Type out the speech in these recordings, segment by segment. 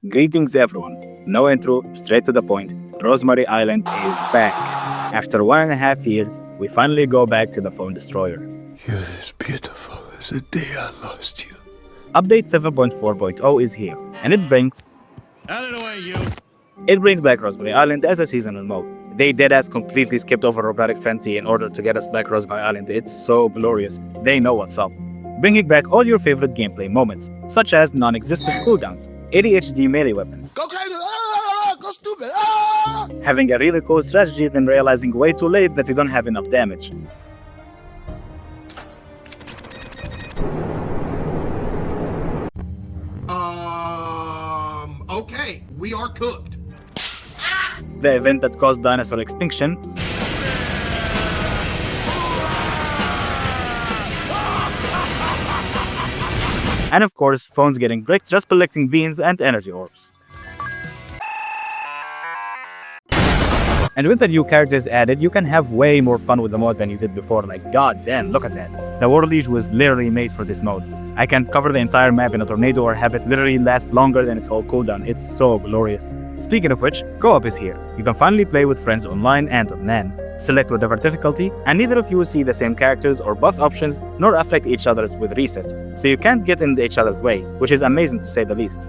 Greetings everyone. No intro, straight to the point. Rosemary Island is back. After 1.5 years, we finally go back to the phone destroyer. You're as beautiful as the day I lost you. Update 7.4.0 is here, and it brings back Rosemary Island as a seasonal mode. They deadass completely skipped over Robotic Frenzy in order to get us back Rosemary Island. It's so glorious. They know what's up. Bringing back all your favorite gameplay moments, such as non-existent cooldowns, ADHD melee weapons, Go crazy! Go stupid! having a really cool strategy, then realizing way too late that you don't have enough damage. Okay, we are cooked. The event that caused dinosaur extinction, and of course, phones getting bricked just collecting beans and energy orbs. And with the new characters added, you can have way more fun with the mode than you did before. Like, god damn, look at that. The War Liege was literally made for this mode. I can cover the entire map in a tornado or have it literally last longer than its whole cooldown. It's so glorious. Speaking of which, co-op is here. You can finally play with friends online and on LAN. Select whatever difficulty, and neither of you will see the same characters or buff options, nor affect each other's with resets, so you can't get in each other's way, which is amazing to say the least.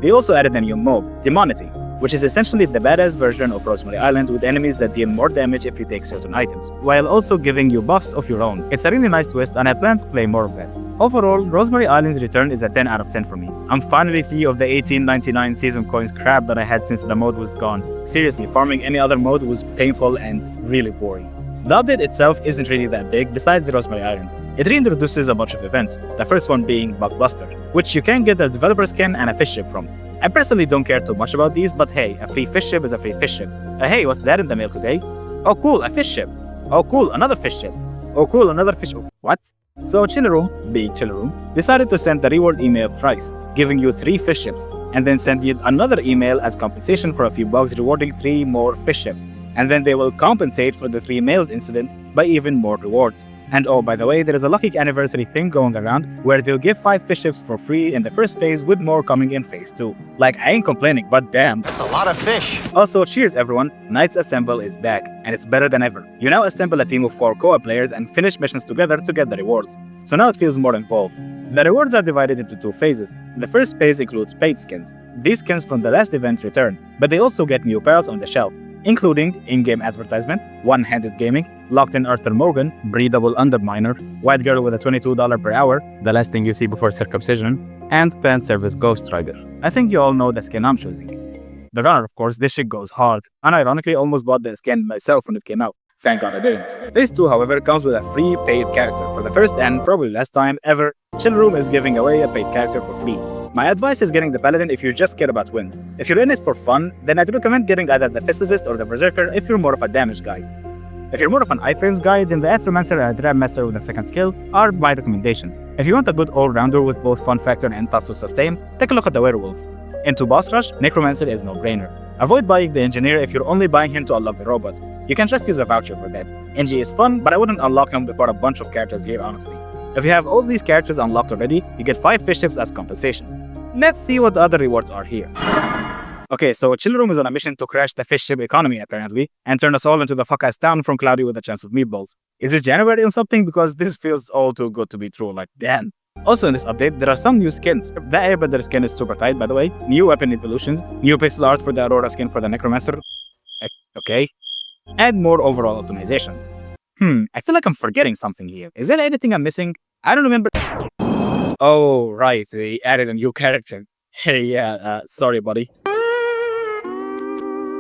They also added a new mob, Demonity, which is essentially the badass version of Rosemary Island with enemies that deal more damage if you take certain items, while also giving you buffs of your own. It's a really nice twist and I plan to play more of that. Overall, Rosemary Island's return is a 10 out of 10 for me. I'm finally free of the $18.99 season coins crap that I had since the mode was gone. Seriously, farming any other mode was painful and really boring. The update itself isn't really that big besides Rosemary Island. It reintroduces a bunch of events, the first one being Bugbuster, which you can get a developer skin and a fish ship from. I personally don't care too much about these, but hey, a free fish ship is a free fish ship. Hey, what's that in the mail today? Oh cool, a fish ship. Oh cool, another fish ship. Oh cool, another fish. What? So Chillaroom, being Chillaroom, decided to send the reward email thrice, giving you 3 fish ships, and then send you another email as compensation for a few bugs, rewarding 3 more fish ships. And then they will compensate for the 3 mails incident by even more rewards. And oh, by the way, there is a lucky anniversary thing going around where they'll give 5 fish ships for free in the first phase with more coming in phase 2. Like, I ain't complaining, but damn. That's a lot of fish. Also, cheers everyone, Knights Assemble is back, and it's better than ever. You now assemble a team of 4 co-op players and finish missions together to get the rewards. So now it feels more involved. The rewards are divided into 2 phases. The first phase includes paid skins. These skins from the last event return, but they also get new piles on the shelf, including in-game advertisement, one-handed gaming, locked-in Arthur Morgan, breedable underminer, white girl with a $22 per hour, the last thing you see before circumcision, and fan service Ghost Rider. I think you all know the skin I'm choosing. The runner, of course, this shit goes hard. Unironically, almost bought the skin myself when it came out. Thank God I didn't. Phase 2, however, comes with a free paid character. For the first and probably last time ever, Chillaroom is giving away a paid character for free. My advice is getting the Paladin if you just care about wins. If you're in it for fun, then I'd recommend getting either the Physicist or the Berserker if you're more of a damage guy. If you're more of an iframes guy, then the Astromancer and Dram Master with a second skill are my recommendations. If you want a good all-rounder with both fun factor and tough to sustain, take a look at the Werewolf. Into Boss Rush, Necromancer is no-brainer. Avoid buying the Engineer if you're only buying him to unlock the robot. You can just use a voucher for that. NG is fun, but I wouldn't unlock him before a bunch of characters here, honestly. If you have all these characters unlocked already, you get 5 fish ships as compensation. Let's see what the other rewards are here. Okay, so Chillaroom is on a mission to crash the fish ship economy apparently, and turn us all into the fuck-ass town from Cloudy with a chance of meatballs. Is it January or something? Because this feels all too good to be true, like damn. Also in this update, there are some new skins. The Airbender skin is super tight, by the way. New weapon evolutions, new pixel art for the Aurora skin for the Necromancer. Okay. And more overall optimizations. I feel like I'm forgetting something here. Is there anything I'm missing? I don't remember. Oh, right, they added a new character. Hey, yeah, sorry, buddy.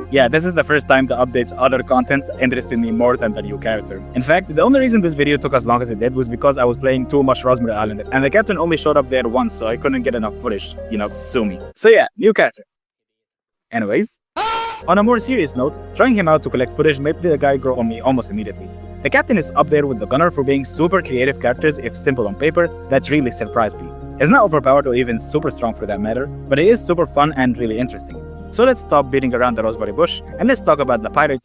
Yeah, this is the first time the update's other content interested me more than the new character. In fact, the only reason this video took as long as it did was because I was playing too much Rosemary Island, and the captain only showed up there once, so I couldn't get enough footage. You know, sue me. So yeah, new character. Anyways, on a more serious note, trying him out to collect footage made the guy grow on me almost immediately. The captain is up there with the gunner for being super creative characters if simple on paper. That really surprised me. He's not overpowered or even super strong for that matter, but he is super fun and really interesting. So let's stop beating around the roseberry bush and let's talk about the pirate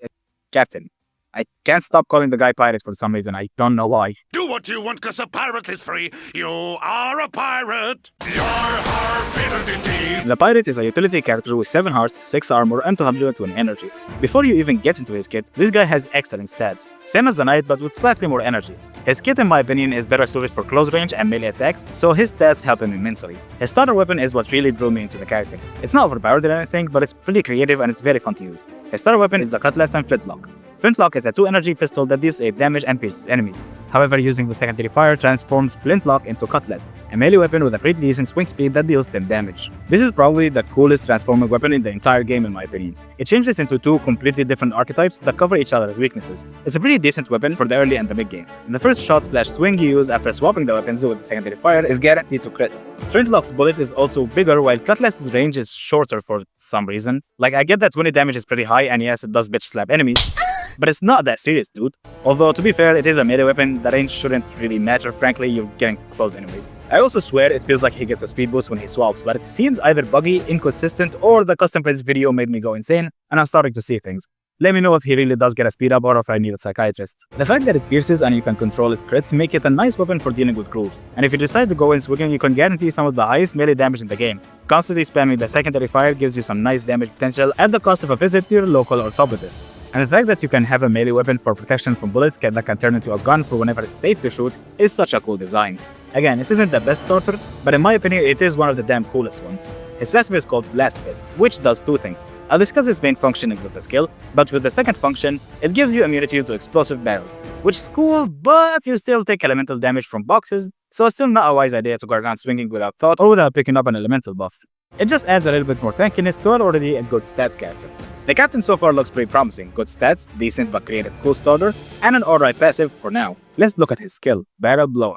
captain. I can't stop calling the guy pirate for some reason. I don't know why. Do what you want, cause a pirate is free. You are a pirate. You're our indeed. The pirate is a utility character with 7 hearts, 6 armor, and 220 energy. Before you even get into his kit, this guy has excellent stats, same as the knight but with slightly more energy. His kit in my opinion is better suited for close range and melee attacks, so his stats help him immensely. His starter weapon is what really drew me into the character. It's not overpowered or anything, but it's pretty creative and it's very fun to use. His starter weapon is the cutlass and flintlock. Flintlock is a 2 energy pistol that deals 8 damage and pierces enemies. However, using the secondary fire transforms Flintlock into Cutlass, a melee weapon with a pretty decent swing speed that deals 10 damage. This is probably the coolest transforming weapon in the entire game in my opinion. It changes into 2 completely different archetypes that cover each other's weaknesses. It's a pretty decent weapon for the early and the mid game. And the first shot/swing you use after swapping the weapons with the secondary fire is guaranteed to crit. Flintlock's bullet is also bigger while Cutlass's range is shorter for some reason. Like, I get that 20 damage is pretty high and yes, it does bitch slap enemies, but it's not that serious, dude. Although, to be fair, it is a melee weapon, the range shouldn't really matter, frankly, you're getting close anyways. I also swear it feels like he gets a speed boost when he swaps, but it seems either buggy, inconsistent, or the custom prints video made me go insane, and I'm starting to see things. Let me know if he really does get a speed up or if I need a psychiatrist. The fact that it pierces and you can control its crits make it a nice weapon for dealing with groups, and if you decide to go in swinging, you can guarantee some of the highest melee damage in the game. Constantly spamming the secondary fire gives you some nice damage potential at the cost of a visit to your local orthopedist. And the fact that you can have a melee weapon for protection from bullets that can turn into a gun for whenever it's safe to shoot is such a cool design. Again, it isn't the best starter, but in my opinion it is one of the damn coolest ones. His passive is called Blast Fist, which does 2 things. I'll discuss its main functioning with the skill, but with the second function, it gives you immunity to explosive barrels, which is cool, but you still take elemental damage from boxes, so it's still not a wise idea to go around swinging without thought or without picking up an elemental buff. It just adds a little bit more tankiness to an already a good stats character. The captain so far looks pretty promising, good stats, decent but creative cool starter, and an alright passive for now. Let's look at his skill, Barrel Blower.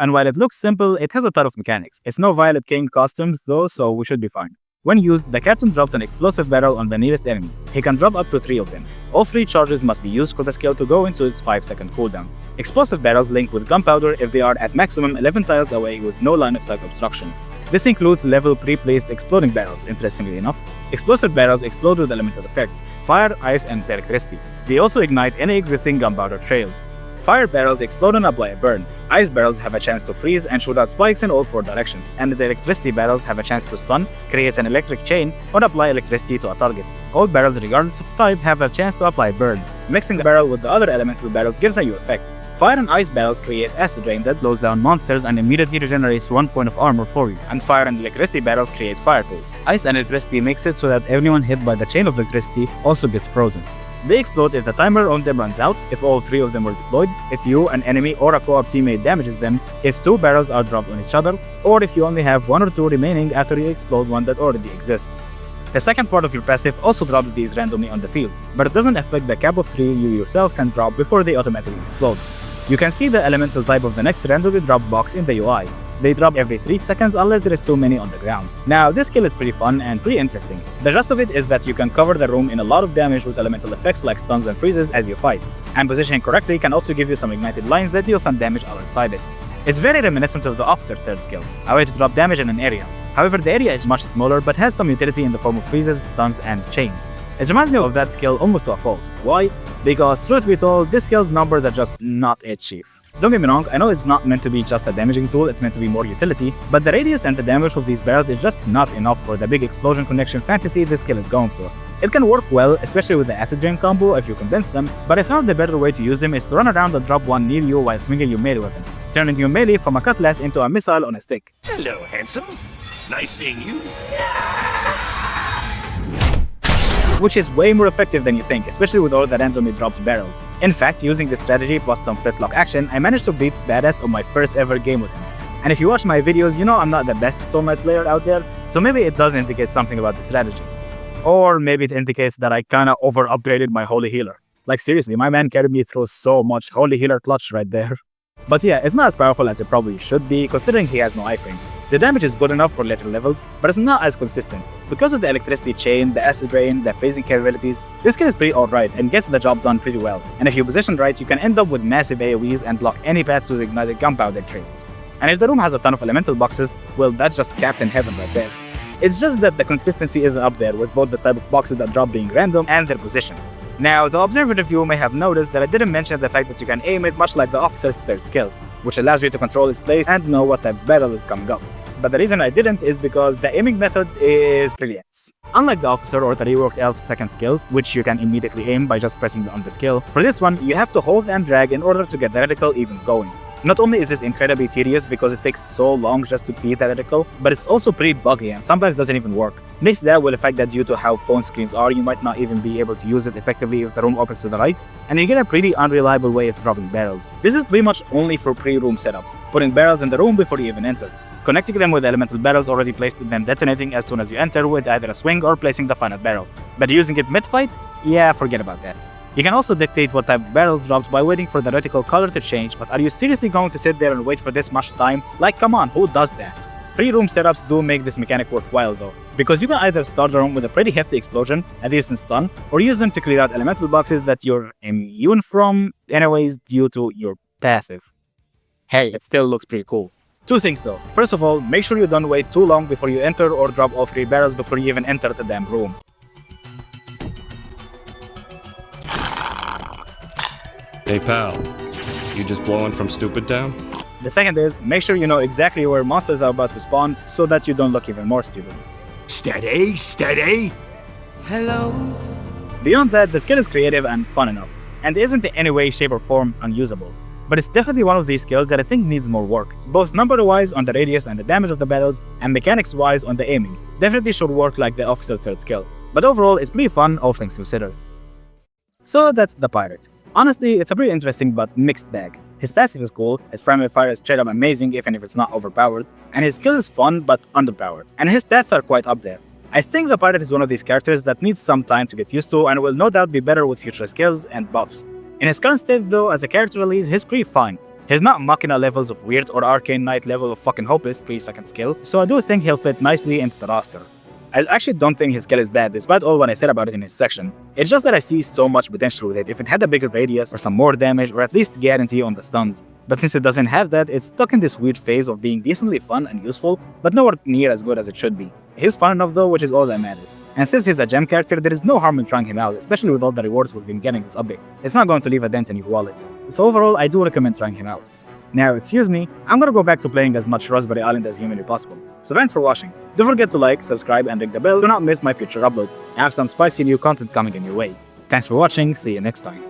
And while it looks simple, it has a ton of mechanics. It's no Violet King costumes though, so we should be fine. When used, the captain drops an explosive barrel on the nearest enemy. He can drop up to 3 of them. All 3 charges must be used for the skill to go into its 5-second cooldown. Explosive barrels link with gunpowder if they are at maximum 11 tiles away with no line of sight obstruction. This includes level pre-placed exploding barrels, interestingly enough. Explosive barrels explode with elemental effects, fire, ice, and electricity. They also ignite any existing gunpowder trails. Fire barrels explode and apply a burn. Ice barrels have a chance to freeze and shoot out spikes in all 4 directions, and the electricity barrels have a chance to stun, create an electric chain, or apply electricity to a target. All barrels, regardless of type, have a chance to apply burn. Mixing the barrel with the other elemental barrels gives a new effect. Fire and ice barrels create acid rain that slows down monsters and immediately regenerates 1 point of armor for you. And fire and electricity barrels create fire pools. Ice and electricity makes it so that everyone hit by the chain of electricity also gets frozen. They explode if the timer on them runs out, if all 3 of them were deployed, if you, an enemy, or a co-op teammate damages them, if 2 barrels are dropped on each other, or if you only have 1 or 2 remaining after you explode one that already exists. The second part of your passive also drops these randomly on the field, but it doesn't affect the cap of 3 you yourself can drop before they automatically explode. You can see the elemental type of the next randomly dropped box in the UI. They drop every 3 seconds unless there is too many on the ground. Now, this skill is pretty fun and pretty interesting. The gist of it is that you can cover the room in a lot of damage with elemental effects like stuns and freezes as you fight. And positioning correctly can also give you some ignited lines that deal some damage alongside it. It's very reminiscent of the Officer third skill, a way to drop damage in an area. However, the area is much smaller but has some utility in the form of freezes, stuns, and chains. It reminds me of that skill almost to a fault. Why? Because truth be told, this skill's numbers are just not it, chief. Don't get me wrong, I know it's not meant to be just a damaging tool, it's meant to be more utility, but the radius and the damage of these barrels is just not enough for the big explosion connection fantasy this skill is going for. It can work well, especially with the acid drain combo if you condense them, but I found the better way to use them is to run around and drop one near you while swinging your melee weapon, turning your melee from a cutlass into a missile on a stick. Hello, handsome. Nice seeing you. Which is way more effective than you think, especially with all the randomly dropped barrels. In fact, using this strategy plus some flintlock action, I managed to beat Badass on my first ever game with him. And if you watch my videos, you know I'm not the best Soulknight player out there, so maybe it does indicate something about the strategy. Or maybe it indicates that I kinda over-upgraded my Holy Healer. Like seriously, my man carried me through so much Holy Healer clutch right there. But yeah, it's not as powerful as it probably should be, considering he has no iframes. The damage is good enough for later levels, but it's not as consistent. Because of the electricity chain, the acid rain, the freezing capabilities, this skill is pretty alright and gets the job done pretty well. And if you position right, you can end up with massive AoEs and block any paths with ignited gunpowder trails. And if the room has a ton of elemental boxes, well, that's just Captain Heaven right there. It's just that the consistency isn't up there with both the type of boxes that drop being random and their position. Now, the observer of you may have noticed that I didn't mention the fact that you can aim it much like the officer's third skill, which allows you to control its place and know what type of battle is coming up. But the reason I didn't is because the aiming method is pretty ass. Unlike the officer or the reworked elf's second skill, which you can immediately aim by just pressing on the skill, for this one you have to hold and drag in order to get the reticle even going. Not only is this incredibly tedious because it takes so long just to see the reticle, but it's also pretty buggy and sometimes doesn't even work. Mix that with the fact that due to how phone screens are, you might not even be able to use it effectively if the room opens to the right, and you get a pretty unreliable way of dropping barrels. This is pretty much only for pre-room setup, putting barrels in the room before you even enter, connecting them with elemental barrels already placed and then detonating as soon as you enter with either a swing or placing the final barrel. But using it mid-fight? Yeah, forget about that. You can also dictate what type of barrels dropped by waiting for the reticle color to change, but are you seriously going to sit there and wait for this much time? Like, come on, who does that? Pre-room setups do make this mechanic worthwhile though, because you can either start the room with a pretty hefty explosion, at least in stun, or use them to clear out elemental boxes that you're immune from anyways due to your passive. Hey, it still looks pretty cool. Two things though. First of all, make sure you don't wait too long before you enter or drop all 3 barrels before you even enter the damn room. Hey pal, you just blowing from Stupid Town? The second is, make sure you know exactly where monsters are about to spawn so that you don't look even more stupid. Steady, steady. Hello? Beyond that, the skill is creative and fun enough, and isn't in any way, shape or form unusable. But it's definitely one of these skills that I think needs more work, both number-wise on the radius and the damage of the battles, and mechanics-wise on the aiming. Definitely should work like the officer third skill. But overall, it's pretty fun, all things considered. So that's the pirate. Honestly, it's a pretty interesting but mixed bag. His passive is cool, his primary fire is straight up amazing even if it's not overpowered, and his skill is fun but underpowered, and his stats are quite up there. I think the pirate is one of these characters that needs some time to get used to and will no doubt be better with future skills and buffs. In his current state though, as a character release, he's pretty fine. He's not Machina levels of weird or Arcane Knight level of fucking hopeless 3-second skill, so I do think he'll fit nicely into the roster. I actually don't think his skill is bad despite all what I said about it in his section. It's just that I see so much potential with it if it had a bigger radius or some more damage or at least guarantee on the stuns. But since it doesn't have that, it's stuck in this weird phase of being decently fun and useful, but nowhere near as good as it should be. He's fun enough though, which is all that matters. And since he's a gem character, there is no harm in trying him out, especially with all the rewards we've been getting this update. It's not going to leave a dent in your wallet. So overall, I do recommend trying him out. Now, excuse me, I'm gonna go back to playing as much Rosemary Island as humanly possible. So thanks for watching. Don't forget to like, subscribe, and ring the bell to not miss my future uploads. I have some spicy new content coming in your way. Thanks for watching, see you next time.